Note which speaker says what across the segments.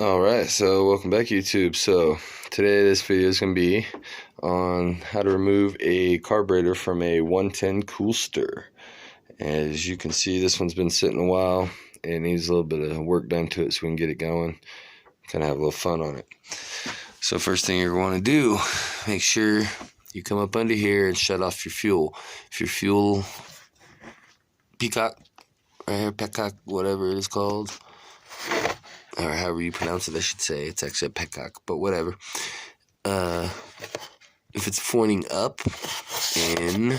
Speaker 1: Alright, so welcome back YouTube. So today this video is going to be on how to remove a carburetor from a 110 coolster. As you can see, this one's been sitting a while. It needs a little bit of work done to it so we can get it going. Kind of have a little fun on it. So first thing you're going to do, make sure you come up under here and shut off your fuel. If your fuel peacock, whatever it is called, or however you pronounce it, I should say. It's actually a peacock, but whatever. If it's pointing up in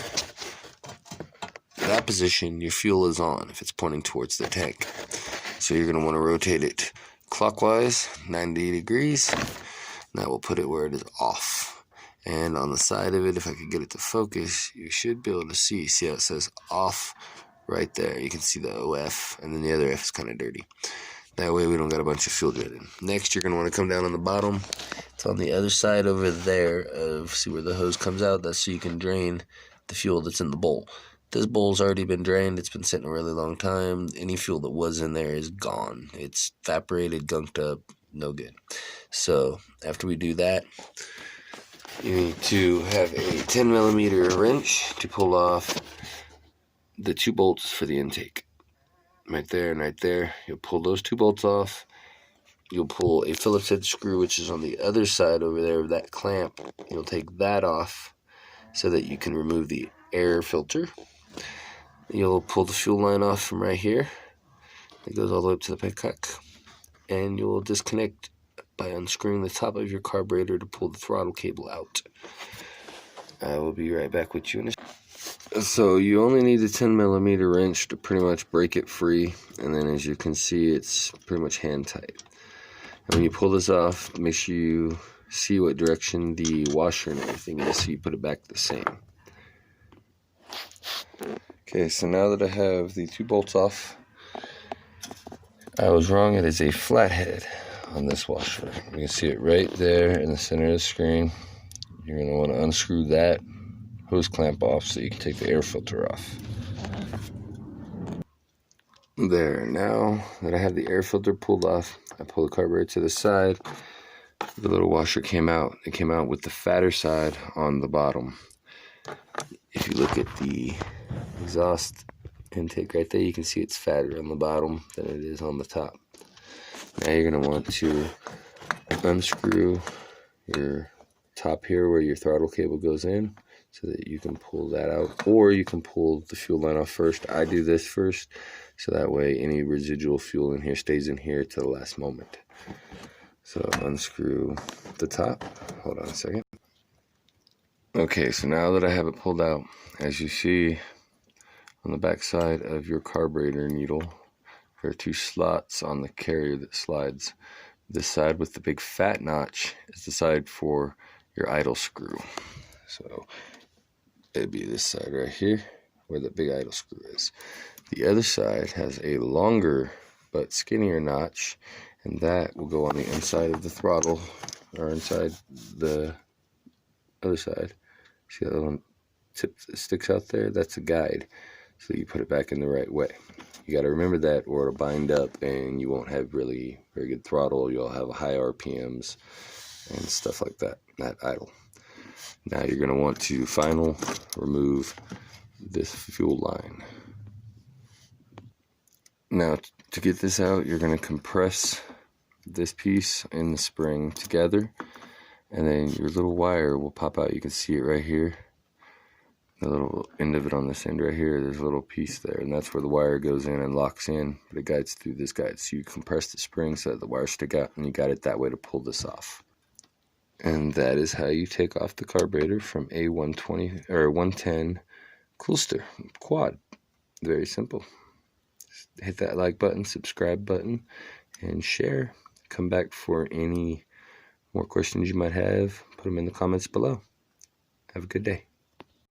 Speaker 1: that position, your fuel is on. If it's pointing towards the tank. So you're going to want to rotate it clockwise, 90 degrees. That will put it where it is off. And on the side of it, if I could get it to focus, you should be able to see how it says off right there. You can see the OF, and then the other F is kind of dirty. That way we don't got a bunch of fuel jetting. Next, you're going to want to come down on the bottom. It's on the other side over there see where the hose comes out. That's so you can drain the fuel that's in the bowl. This bowl's already been drained. It's been sitting a really long time. Any fuel that was in there is gone. It's evaporated, gunked up, no good. So after we do that, you need to have a 10mm wrench to pull off the 2 bolts for the intake. Right there and right there. You'll pull those 2 bolts off. You'll pull a Phillips head screw, which is on the other side over there of that clamp. You'll take that off so that you can remove the air filter. You'll pull the fuel line off from right here. It goes all the way up to the peacock. And you'll disconnect by unscrewing the top of your carburetor to pull the throttle cable out. I will be right back with you in a second. So you only need the 10mm wrench to pretty much break it free, and then as you can see, it's pretty much hand tight. And when you pull this off, make sure you see what direction the washer and everything is so you put it back the same. Okay, so now that I have the 2 bolts off, I was wrong. It is a flathead on this washer. You can see it right there in the center of the screen. You're going to want to unscrew that hose clamp off so you can take the air filter off. There, now that I have the air filter pulled off, I pull the carburetor to the side. The little washer came out. It came out with the fatter side on the bottom. If you look at the exhaust intake right there, you can see it's fatter on the bottom than it is on the top. Now you're going to want to unscrew your top here where your throttle cable goes in, so that you can pull that out, or you can pull the fuel line off first. I do this first, so that way any residual fuel in here stays in here to the last moment. So unscrew the top. Hold on a second. Okay, so now that I have it pulled out, as you see on the back side of your carburetor needle, there are 2 slots on the carrier that slides. This side with the big fat notch is the side for your idle screw. So it'd be this side right here where the big idle screw is. The other side has a longer but skinnier notch, and that will go on the inside of the throttle, or inside the other side. See that one tip that sticks out there? That's a guide, so you put it back in the right way. You got to remember that, or it'll bind up and you won't have really very good throttle. You'll have high RPMs and stuff like that, not idle. Now you're going to want to remove this fuel line. Now to get this out, you're going to compress this piece and the spring together, and then your little wire will pop out. You can see it right here. The little end of it on this end right here, there's a little piece there, and that's where the wire goes in and locks in, but it guides through this guide. So you compress the spring so that the wires stick out, and you got it that way to pull this off. And that is how you take off the carburetor from a 120 or 110 coolster quad. Very simple. Just hit that like button, subscribe button, and share. Come back for any more questions you might have. Put them in the comments below. Have a good day.